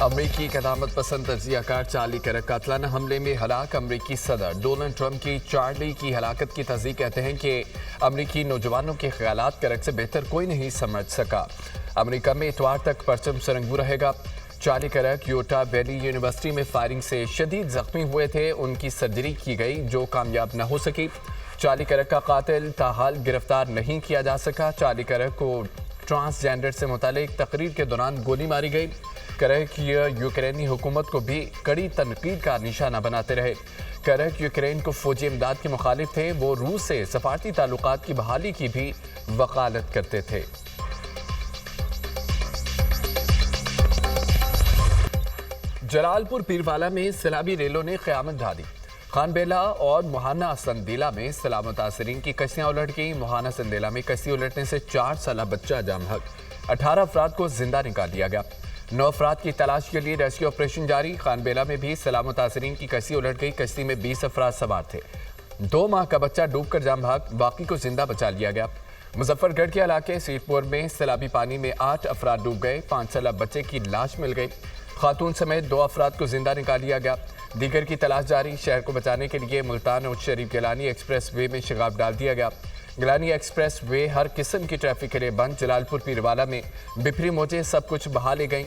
अमरीकी कदामत पसंद तजियाकार Charlie Kirk कातलाना हमले में हलाक अमरीकी सदर डोनाल्ड ट्रंप की चार्ली की हलाकत की तस्दीक कहते हैं कि अमरीकी नौजवानों के ख्यालात किर्क से बेहतर कोई नहीं समझ सका। अमरीका में इतवार तक परचम सरंगू रहेगा। Charlie Kirk Utah Valley University में फायरिंग से शदीद जख्मी हुए थे। उनकी सर्जरी की गई जो कामयाब न हो सकी। चार्ली किर्क का कातिल ताहाल गिरफ्तार नहीं किया जा सका। चार्ली किर्क को ट्रांसजेंडर से मुतालिक तकरीर के दौरान गोली मारी गई। किर्क यूक्रेनी हुकूमत को भी कड़ी तनकीद का निशाना बनाते रहे। किर्क यूक्रेन को फौजी इमदाद के मुखालिफ थे। वो रूस से सफारती ताल्लुकात की बहाली की भी वकालत करते थे। जलालपुर पीरवाला में सैलाबी रेलों ने क़यामत ढा दी। खानबेला और मुहाना संदेला में सैलाब मुतासरीन की कश्तियां उलट गईं। मुहाना संदेला में कश्ती उलटने से 4 साला बच्चा जाम हक। 18 अफराद को जिंदा निकाल लिया गया। 9 अफराद की तलाश के लिए रेस्क्यू ऑपरेशन जारी। खानबेला में भी सैलाब मुतासरीन की कश्ती उलट गई। कश्ती में 20 अफराद सवार थे। 2 माह का बच्चा डूबकर जाम हक, बाकी को जिंदा बचा लिया गया। मुजफ्फरगढ़ के इलाके सीरपुर में सैलाबी पानी में 8 अफराद डूब गए। 5 साला बच्चे की लाश मिल गई। खातून समेत 2 अफराद को जिंदा निकाल लिया गया। दीगर की तलाश जारी। शहर को बचाने के लिए मुल्तान और शरीफ गिलानी एक्सप्रेस वे में शगाफ डाल दिया गया। गिलानी एक्सप्रेस वे हर किस्म की ट्रैफिक के लिए बंद। जलालपुर पीरवाला में बिफरी मौजें सब कुछ बहा ले गईं।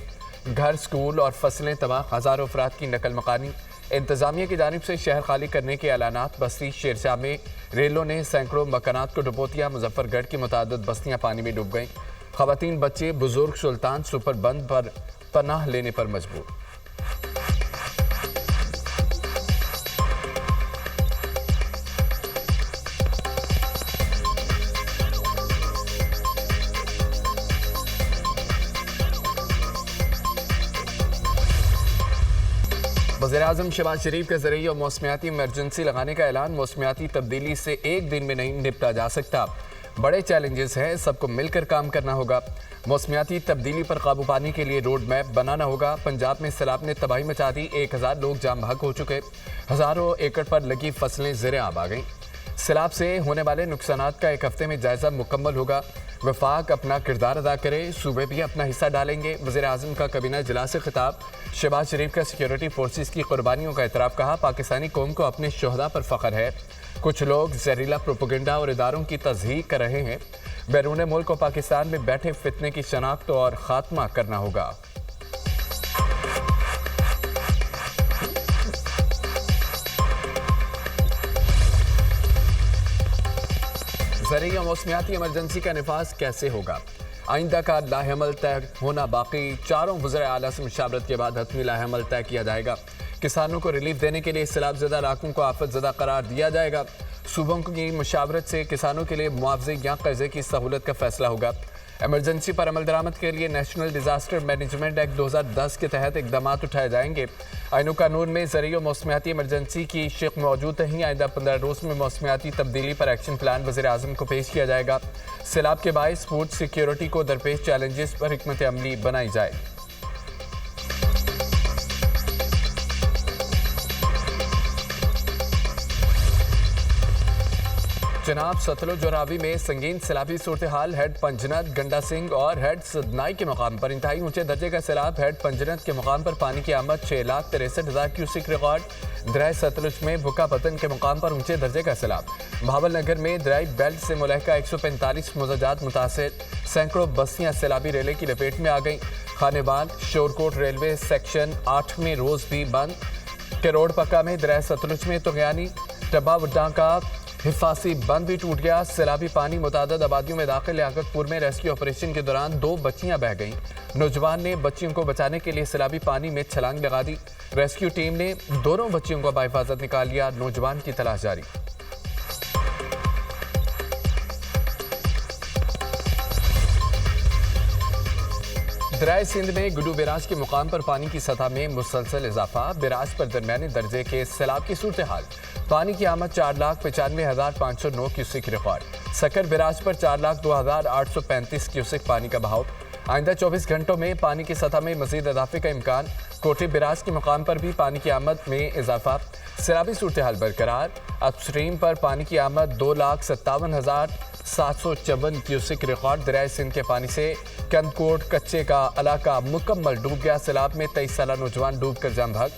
घर, स्कूल और फसलें तबाह। हज़ारों अफराद की नकल मकानी। इंतजामिया की जानिब से शहर खाली करने के ऐलानात। बस्ती शेरशाह में रेलों ने सैकड़ों मकानात को डुबो दिया। मुजफ्फरगढ़ की मुतादिद बस्तियां पानी में डूब गईं। खवातीन, बच्चे, बुजुर्ग सुल्तान सुपर बंद पर पनाह लेने पर मजबूर। वज़ीर-ए-आज़म शहबाज शरीफ के जरिए मौसमियाती इमरजेंसी लगाने का ऐलान। मौसमियाती तब्दीली से एक दिन में नहीं निपटा जा सकता। बड़े चैलेंजेस हैं, सबको मिलकर काम करना होगा। मौसमियाती तब्दीली पर काबू पाने के लिए रोड मैप बनाना होगा। पंजाब में सैलाब ने तबाही मचा दी। 1000 लोग जाम बहक हो चुके। हज़ारों एकड़ पर लगी फसलें ज़ेरे आब आ गईं। सैलाब से होने वाले नुकसानात का 1 हफ्ते में जायजा मुकम्मल होगा। वफाक अपना किरदार अदा करे, सूबे भी अपना हिस्सा डालेंगे। वज़ीर-ए-आज़म का काबीना इजलास से खिताब। शहबाज शरीफ का सिक्योरिटी फोर्सेस की कुर्बानियों का एतराफ़। कहा, पाकिस्तानी कौम को अपने शोहदा पर फ़ख्र है। कुछ लोग जहरीला प्रोपेगेंडा और इदारों की तज़हीक कर रहे हैं। बैरून मुल्क को पाकिस्तान में बैठे फितने की शनाख्त और ख़ात्मा करना होगा। ज़रिए मौसमियाती इमरजेंसी का निफाज कैसे होगा? आइंदा का लाहेमल तय होना बाकी। 4 वज़ीर आला से मुशावरत के बाद हतमी लाहेमल तय किया जाएगा। किसानों को रिलीफ देने के लिए सैलाब ज़दा इलाकों को आफत ज़दा करार दिया जाएगा। सूबों की मुशावरत से किसानों के लिए मुआवजे या कर्जे की सहूलत का फैसला होगा। इमरजेंसी पर अमल दरामद के लिए नेशनल डिजास्टर मैनेजमेंट एक्ट 2010 के तहत इकदाम उठाए जाएंगे। आईन कानून में जरिए मौसमियाती इमरजेंसी की शिक मौजूद नहीं। आइंदा 15 रोज़ में मौसमियाती तब्दीली पर एक्शन प्लान वज़ीर-ए-आज़म को पेश किया जाएगा। सैलाब के बाइस फूड सिक्योरिटी को दरपेश चैलेंजेस पर हिकमत अमली बनाई जाए। जनाब सतलुज और रावी में संगीन सैलाबी सूरत हाल। हेड पंजनत, गंडा सिंह और हेड सदनाई के मकाम पर इंतहाई ऊंचे दर्जे का सैलाब। हेड पंजनत के मकाम पर पानी की आमद 6,63,000 क्यूसिक रिकॉर्ड। दराय सतलुज में भुक्का पतन के मकाम पर ऊंचे दर्जे का सैलाब। भावल नगर में दराई बेल्ट से मुलहका 145 मुजाजात मुतासिर। सैकड़ों बस्तियां सैलाबी रेले की लपेट में आ गईं। खानेवाल शोरकोट रेलवे सेक्शन 8वें रोज भी बंद। करोड़ पक्का में दराय सतलुज में तुगयानी। टब्बा वड्डा का हिफासी बंद भी टूट गया। सैलाबी पानी मुतादद आबादियों में दाखिल। लियाकतपुर में रेस्क्यू ऑपरेशन के दौरान 2 बच्चियां बह गईं। नौजवान ने बच्चियों को बचाने के लिए सैलाबी पानी में छलांग लगा दी। रेस्क्यू टीम ने दोनों बच्चियों को बाहिफाजत निकाल लिया। नौजवान की तलाश जारी। दराय सिंध में गुडू बैराज के मुकाम पर पानी की सतह में मुसलसल इजाफा। बैराज पर दरमियानी दर्जे के सैलाब की सूरत हाल। पानी की आमद 4,95,509 क्यूसिक रिकॉर्ड। सकर बैराज पर 4,02,835 क्यूसिक पानी का बहाव। आइंदा 24 घंटों में पानी की सतह में मजीद इजाफे का इम्कान। कोटरी बिराज के मुकाम पर भी पानी की आमद में इजाफा। सैलाबी सूरत हाल बरकरार। अपस्ट्रीम पर पानी की आमद 2,57,754 क्यूसिक रिकॉर्ड। दरियाए सिंध के पानी से कंदकोट कच्चे का इलाका मुकम्मल डूब गया। सैलाब में 23 साल नौजवान डूब कर जाम भाग।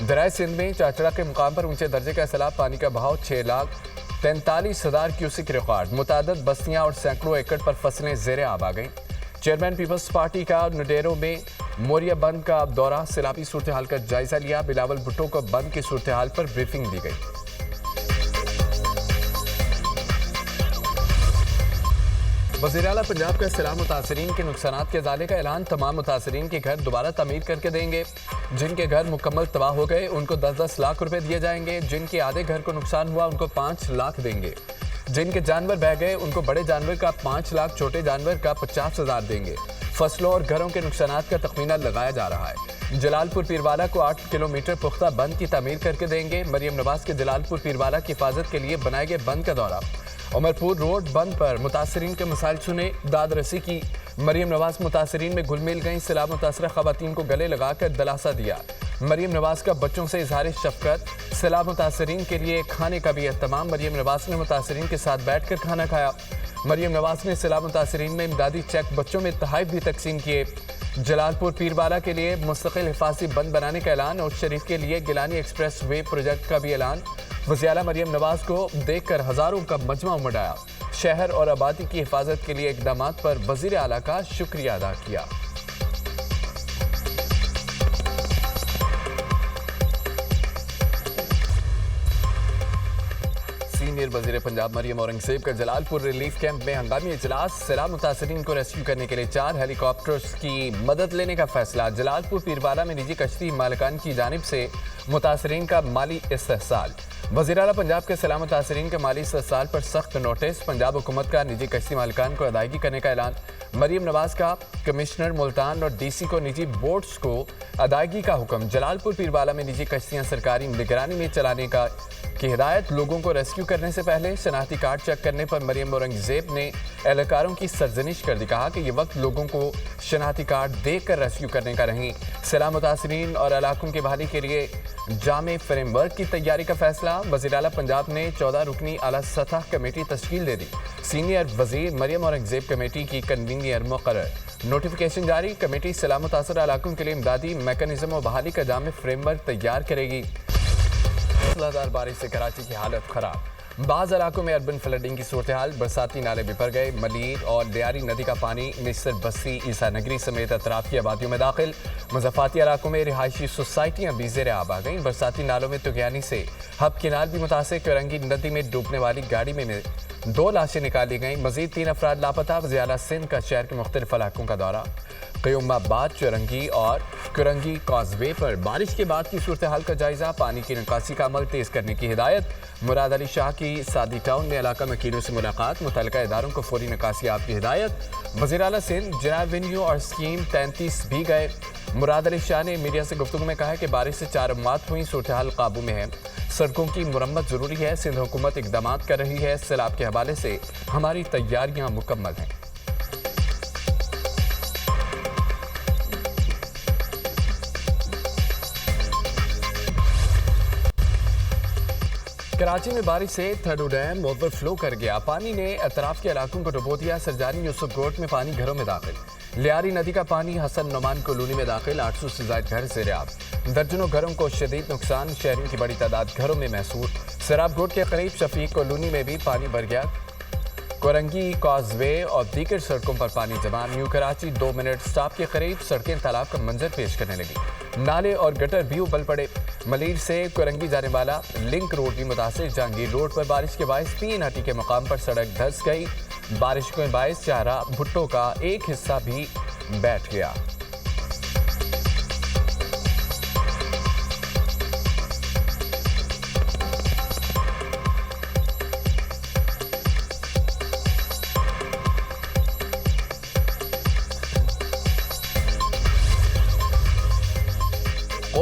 दरियाए सिंध में चाचड़ा के मुकाम पर ऊंचे दर्जे का सैलाब। पानी का बहाव 6,43,000 क्यूसिक रिकॉर्ड। मुतादद बस्तियां और सैकड़ों एकड़ पर फसलें ज़ेरे आब आ गईं। चेयरमैन पीपल्स पार्टी का नुडेरो में मोरिया बंद का दौरा। सैलाबी सूरत हाल का जायजा लिया। बिलावल भुट्टो को बंद की सूरत हाल पर ब्रीफिंग दी गई। वज़ीर-ए-आला पंजाब का सैलाब मुतासरीन के नुकसानात के इजाले का ऐलान। तमाम मुतासरीन के घर दोबारा तमीर करके देंगे। जिनके घर मुकम्मल तबाह हो गए उनको 10-10 लाख रुपए दिए जाएंगे। जिनके आधे घर को नुकसान हुआ उनको 5 लाख देंगे। जिनके जानवर बह गए उनको बड़े जानवर का 5 लाख, छोटे जानवर का 50,000 देंगे। फसलों और घरों के नुकसानात का तखमीना लगाया जा रहा है। जलालपुर पीरवाला को 8 किलोमीटर पुख्ता बंद की तमीर करके देंगे। मरियम नवाज के जलालपुर पीरवाला की हिफाजत के लिए बनाए गए बंद का दौरा। उमरपुर रोड बंद पर मुतासरीन के मसाइल सुने, दाद रसी की। मरियम नवाज मुतासरीन में घुल मिल गई। सैलाब मुतासरा खवातीन को गले लगाकर दिलासा दिया। मरियम नवाज का बच्चों से इजहार शफकत। सैलाब मुतासरीन के लिए खाने का भी एहतमाम। मरियम नवाज ने मुतासरीन के साथ बैठकर खाना खाया। मरियम नवाज ने सैलाब मुतासरीन में इमदादी चेक बच्चों में तोहफे भी तकसीम किए। जलालपुर पीरवाला के लिए मुस्तकिल हिफाजती बंद बनाने का ऐलान और शरीफ के लिए गिलानी एक्सप्रेस वे प्रोजेक्ट का भी ऐलान। वज़ीर-ए-आला मरियम नवाज को देखकर हजारों का मजमा उमड़ आया। शहर और आबादी की हिफाजत के लिए इकदामात पर वज़ीर-ए-आला का शुक्रिया अदा किया। सीनियर वज़ीर पंजाब मरियम औरंगज़ेब का जलालपुर रिलीफ कैंप में हंगामी इजलास। सैलाब मुतासरीन को रेस्क्यू करने के लिए 4 हेलीकॉप्टर्स की मदद लेने का फैसला। जलालपुर पीरवाला में निजी कश्ती मालिकान की जानिब से मुतासरीन का माली इस्तेहसाल। वज़ीर-ए-आला पंजाब के सैलाब मुतासरीन के माली इस्तेहसाल पर सख्त नोटिस। पंजाब हुकूमत का निजी कश्ती मालिकान को अदायगी करने का ऐलान। मरियम नवाज का कमिश्नर मुल्तान और डीसी को निजी बोट्स को अदायगी का हुक्म। जलालपुर पीरवाला में निजी कश्तियां सरकारी निगरानी में चलाने की हिदायत। लोगों को रेस्क्यू करने से पहले शनाख्ती कार्ड चेक करने पर मरियम औरंगज़ेब ने एहलकारों की सरजनिश कर दी। कहा कि ये वक्त लोगों को शनाख्ती कार्ड देकर रेस्क्यू करने का नहीं। सैलाब मुतासरीन और इलाकों की बहाली के लिए जामे फ्रेमवर्क की तैयारी का फैसला। वज़ीर-ए-आला पंजाब ने 14 रुकनी आला सतह कमेटी तश्कील दे दी। सीनियर वज़ीर मरियम औरंगज़ेब कमेटी की कन्वीनर मुकर्रर। नोटिफिकेशन जारी। कमेटी सैलाब मुतासर इलाकों के लिए इमदादी मैकेनिज्म और बहाली का जामे फ्रेमवर्क तैयार करेगी। मूसलाधार बारिश से कराची की हालत खराब। बाज़ इलाकों में अर्बन फ्लडिंग की सूरत हाल। बरसाती नाले बिफर गए। मलीर और लियारी नदी का पानी मिस्र बस्ती ईसा नगरी समेत अतराफ की आबादियों में दाखिल। मुज़फ़्फ़ाती इलाकों में रिहायशी सोसाइटियाँ भी ज़ेरे आब आ गईं। बरसाती नालों में तुगयानी से हब किनार भी मुतासिर। करंगी नदी में डूबने वाली गाड़ी में 2 लाशें निकाली गईं। मजीद 3 अफराद लापता। वज़ीर-ए-आला सिंध का शहर के मुख्तलिफ इलाकों का दौरा। क़यूमाबाद, चुरंगी और कुरंगी कॉजवे पर बारिश के बाद की सूरत हाल का जायजा। पानी की निकासी का अमल तेज करने की हिदायत। मुराद अली शाह की सादी टाउन में इलाका वकीलों से मुलाकात। मुतल्लिका इदारों को फौरी निकासी आप की हिदायत। वज़ीर-ए-आला सिंध जनाब वेन्यू और स्कीम 33 भी गए। मुराद अली शाह ने मीडिया से गुफ्तगू में कहा कि बारिश से 4 अमवात हुई। सूरत हाल काबू में है। सड़कों की मुरम्मत जरूरी है। सिंध हुकूमत इकदामात कर रही है। सैलाब के हवाले से हमारी तैयारियां मुकम्मल हैं। कराची में बारिश से थर्डो डैम ओवरफ्लो कर गया। पानी ने अतराफ के इलाकों को डुबो दिया। सरजारी यूसुफ गोट में पानी घरों में दाखिल। लियारी नदी का पानी हसन नोमान कॉलोनी में दाखिल। 800 से ज्यादा घर ज़ेरे आब। दर्जनों घरों को शदीद नुकसान। शहरियों की बड़ी तादाद घरों में महसूस। सराब गोट के करीब शफीक कॉलोनी में भी पानी भर गया। कोरंगी कॉजवे और दीगर सड़कों पर पानी जमा। न्यू कराची 2 मिनट स्टॉप के करीब सड़कें तालाब का मंजर पेश करने लगी। नाले और गटर भी उबल पड़े। मलीर से कोरंगी जाने वाला लिंक रोड भी मुतासिर। जहांगीर रोड पर बारिश के बायस 3 हटी के मकाम पर सड़क धंस गई। बारिश के बायस चारा भुट्टो का एक हिस्सा भी बैठ गया।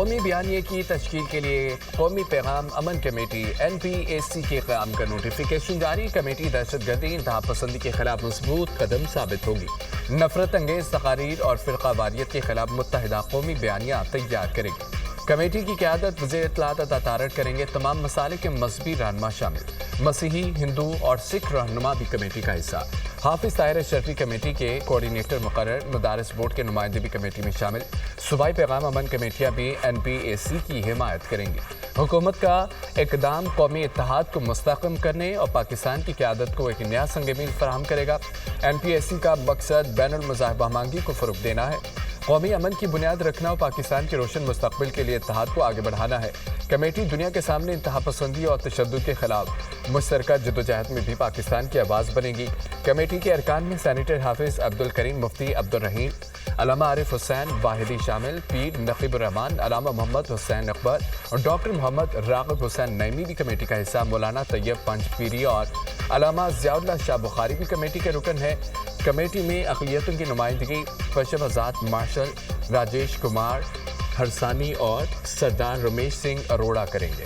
कौमी बयानिए की तश्कील के लिए कौमी पैगाम अमन कमेटी NPAC के क़याम का नोटिफिकेशन जारी। कमेटी दहशतगर्दी इंतहा पसंदी के खिलाफ मजबूत कदम साबित होगी। नफरत अंगेज तकारीर और फिरका वारियत के खिलाफ मुत्तहिदा कौमी बयानिया तैयार करेगी। कमेटी की क़यादत वज़ीर इत्तलात अता तारड़ करेंगे। तमाम मसाले के मजहबी रहनुमा शामिल, मसीही, हिंदू और सिख रहनुमा भी कमेटी का हिस्सा। हाफिज ताहिर शर्फी कमेटी के कोऑर्डिनेटर मुकर्रर। मदारस बोर्ड के नुमाइंदे भी कमेटी में शामिल। सूबाई पैगाम अमन कमेटियाँ भी NPAC की हिमायत करेंगी। हुकूमत का इकदाम कौमी इत्तेहाद को मुस्तहकम करने और पाकिस्तान की क़यादत को एक नया संग-मील फराहम करेगा। NPAC का मकसद बैनुल मज़ाहिब हमआहंगी को फ़रोग़ देना है, कौमी अमन की बुनियाद रखना और पाकिस्तान के रोशन मुस्तक़बिल के लिए इत्तेहाद को आगे बढ़ाना है। कमेटी दुनिया के सामने इंतहा पसंदी और तशद्दुद के खिलाफ मुश्तरका जद्दोजहद में भी पाकिस्तान की आवाज़ बनेगी। कमेटी के अरकान में सेनेटर हाफिज अब्दुल करीम, मुफ्ती अब्दुल रहीम, अल्लामा आरिफ हुसैन वाहिदी शामिल। पीर नकीबुर रहमान, अल्लामा मोहम्मद हुसैन अकबर और डॉक्टर मोहम्मद राग़िब हुसैन नईमी भी कमेटी का हिस्सा। मौलाना तैयब पंजपीरी और अल्लामा ज़ियाउल्लाह शाह बुखारी भी कमेटी के रुकन है। कमेटी में अक़लियतों की नुमाइंदगी पशम आज़ाद मार्शल राजेश कुमार हरसानी और सरदार रमेश सिंह अरोड़ा करेंगे।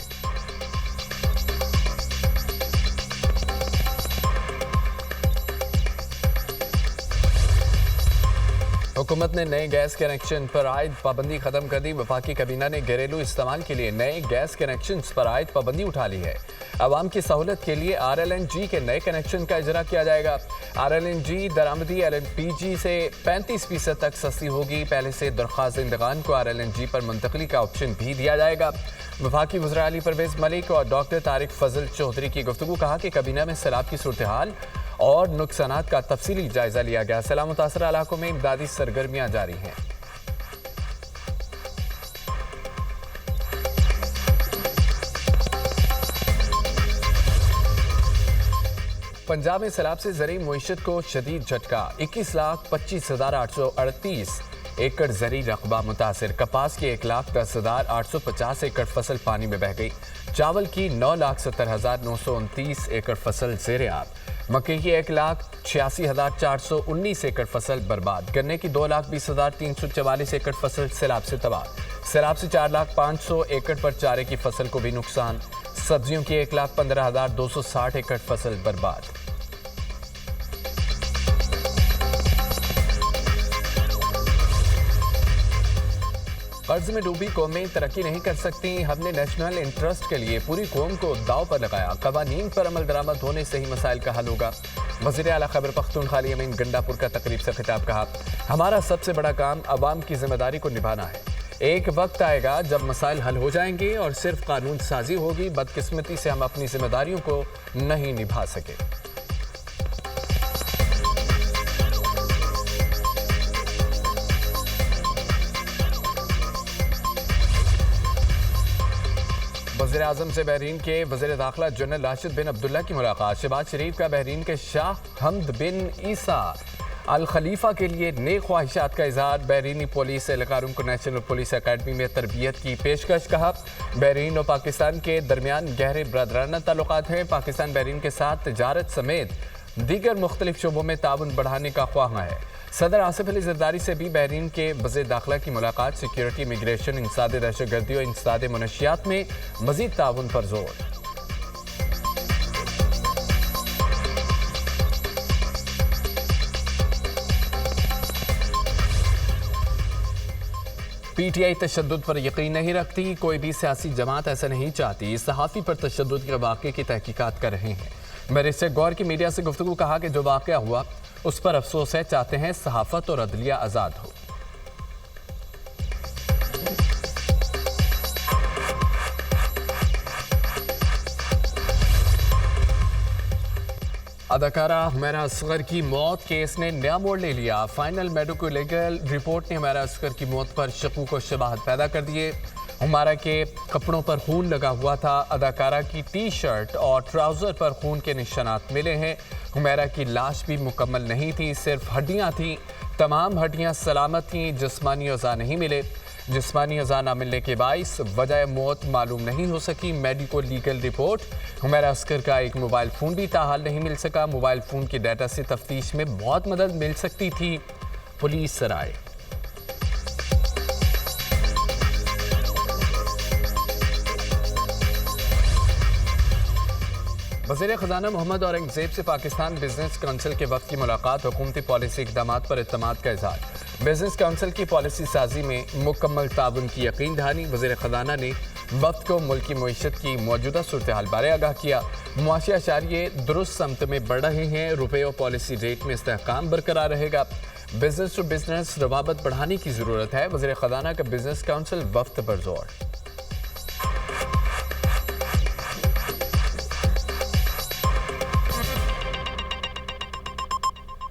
हुकूमत ने नए गैस कनेक्शन पर आयद पाबंदी खत्म कर दी। वफाकी काबीना ने घरेलू इस्तेमाल के लिए नए गैस कनेक्शन पर आयद पाबंदी उठा ली है। आवाम की सहूलत के लिए RLNG के नए कनेक्शन का इजरा किया जाएगा। RLNG दरामदी LPG से 35% तक सस्ती होगी। पहले से दरख्वास्तदगान को RLNG पर मुंतकली का ऑप्शन भी दिया जाएगा। वफाकी वज़ीर आली परवेज़ मलिक और डॉक्टर तारिक फजल चौधरी की गुफ्तगू। कहा कि काबीना में सैलाब की सूरत हाल और नुकसानात का तफसीली जायजा लिया गया। सैलाब मुतासरा इलाकों में इमदादी सरगर्मियां जारी हैं। पंजाब में सैलाब से ज़रई मुईशत को शदीद झटका। 21,25,838 एकड़ ज़रई रकबा मुतासिर। कपास की 1,10,850 एकड़ फसल पानी में बह गई। चावल की 9,70,929 एकड़ फसल ज़ेर आब। मक्के की 1,86,419 एकड़ फसल बर्बाद। गन्ने की 2,20,344 एकड़ फसल सैलाब से तबाह। सैलाब से 4,05,000 एकड़ पर चारे की फसल को भी नुकसान। सब्जियों की 1,15,260 एकड़ फसल बर्बाद। कर्ज में डूबी कौमें तरक्की नहीं कर सकती। हमने नेशनल इंटरेस्ट के लिए पूरी कौम को दाव पर लगाया। कवानीन पर अमल दरामद होने से ही मसाइल का हल होगा। वज़ीर आला खैबर पख्तूनख्वा अली अमीन गंडापुर का तकरीब से खिताब। कहा, हमारा सबसे बड़ा काम अवाम की जिम्मेदारी को निभाना है। एक वक्त आएगा जब मसाइल हल हो जाएंगे और सिर्फ कानून साजी होगी। बदकिस्मती से हम अपनी जिम्मेदारियों को नहीं निभा सके। वज़ीर आज़म से बहरीन के वज़ीर दाखिला जनरल राशिद बिन अब्दुल्ला की मुलाकात। शहबाज शरीफ का बहरीन के शाह हमद बिन ईसा अल खलीफा के लिए नेक ख्वाहिशात का इजहार। बहरीनी पुलिस एहलकारों को नेशनल पुलिस अकेडमी में तरबियत की पेशकश। कहा, बहरीन और पाकिस्तान के दरमियान गहरे ब्रदराना ताल्लुकात हैं। पाकिस्तान बहरीन के साथ तिजारत समेत दीगर मुख्तलिफ शोबों में ताउन बढ़ाने का ख्वाह है। सदर आसिफ अली जरदारी से भी बहरीन के वज़ीर दाखिला की मुलाकात। सिक्योरिटी, इमिग्रेशन, इंसदाद दहशतगर्दी और इंसदाद मनशियात में मज़ीद ताउन पर जोर। PTI तशद्दुद पर यकीन नहीं रखती। कोई भी सियासी जमात ऐसा नहीं चाहती। सहाफ़ी पर तशद्दुद के वाक़े की तहकीकात कर रहे हैं। बैरिस्टर गौर की मीडिया से गुफ्तगू। कहा कि जो वाक़या हुआ उस पर अफसोस है। चाहते हैं सहाफ़त और अदलिया आज़ाद हो। अदाकारा हुमैरा असगर की मौत केस ने नया मोड़ ले लिया। फाइनल मेडिको लीगल रिपोर्ट ने हुमैरा असगर की मौत पर शकूक व शबाहत पैदा कर दिए। हुमैरा के कपड़ों पर खून लगा हुआ था। अदाकारा की टी-शर्ट और ट्राउज़र पर खून के निशानात मिले हैं। हुमैरा की लाश भी मुकम्मल नहीं थी, सिर्फ हड्डियां थीं। तमाम हड्डियां सलामत थीं। जिस्मानी अज़ा नहीं मिले। जिस्मानी अज़ा न मिलने के बाइस वजह मौत मालूम नहीं हो सकी। Medico legal report. Humaira Asghar का एक मोबाइल फ़ोन भी ताहाल नहीं मिल सका। मोबाइल फ़ोन के डाटा से तफ्तीश में बहुत मदद मिल सकती थी। पुलिस राय। वज़ीर ख़ज़ाना मोहम्मद औरंगज़ेब से पाकिस्तान बिजनेस काउंसिल के वक्त की मुलाकात, हुकूमती पॉलिसी इक़दामात पर इत्मीनान का इज़हार। बिजनेस काउंसिल की पॉलिसी साजी में मुकम्मल ताउन की यकीन दहानी। वज़ीर ख़ज़ाना ने वक्त को मुल्की मईशत की मौजूदा सूरत हाल बारे आगाह किया। मुआशी अशारिये दुरुस्त समत में बढ़ रहे हैं। रुपये और पॉलिसी रेट में इस्तेहकाम बरकरार रहेगा। बिजनेस टू बिजनेस रवाबत बढ़ाने की ज़रूरत है। वज़ीर ख़ज़ाना का बिजनेस काउंसिल वफ्त पर जोर।